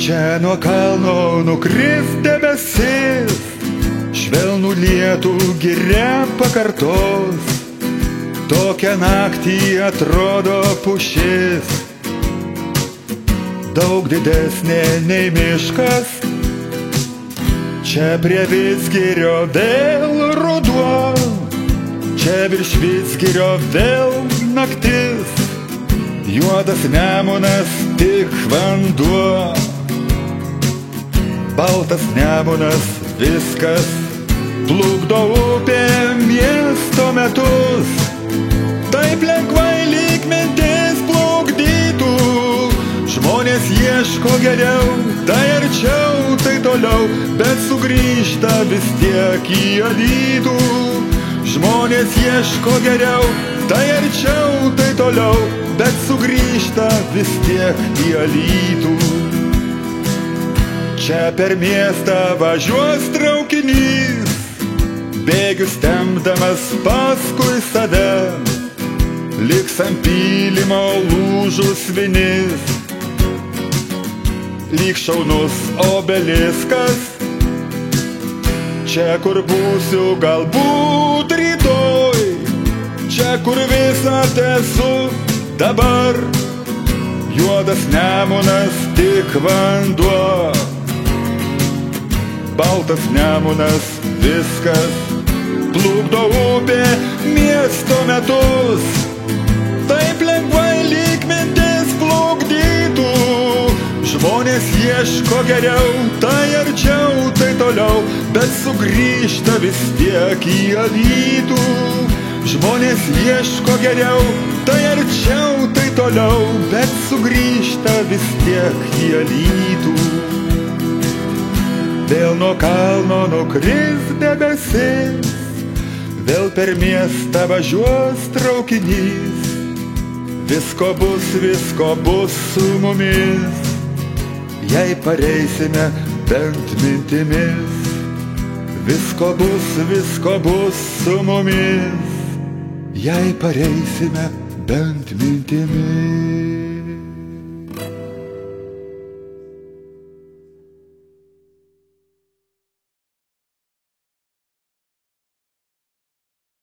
Čia nuo kalno nukris debesis, švelnų lietų giria pakartos. Tokią naktį atrodo pušis, daug didesnė nei miškas. Čia prie Vidzgirio vėl ruduo, čia virš Vidzgirio vėl naktis. Juodas Nemunas tik vanduo, baltas Nemunas viskas. Plukdo upė miesto metus, taip lengvai lyg mintis plukdytų. Žmonės ieško geriau, tai arčiau, tai toliau, bet sugrįžta vis tiek į Alytų. Žmonės ieško geriau, tai arčiau, tai toliau, bet sugrįžta vis tiek į Alytų. Čia per miestą važiuos traukinys, bėgius tempdamas paskui save. Liks ant pylimo lūžus vinis, lyg šaunus obeliskas. Čia kur būsiu galbūt rytoj, čia kur visad esu dabar. Juodas Nemunas tik vanduo, baltas Nemunas viskas. Plukdo upė miesto metus, taip lengvai lyg mintis plukdytų. Žmonės ieško geriau, tai arčiau, tai toliau, bet sugrįžta vis tiek į Alytų. Žmonės ieško geriau, tai arčiau, tai toliau, bet sugrįžta vis tiek į Alytų. Vėl nuo kalno nukris debesis, vėl per miestą važiuos traukinys. Visko bus su mumis, jei pareisime bent mintimis. Visko bus su mumis, jei pareisime bent mintimis.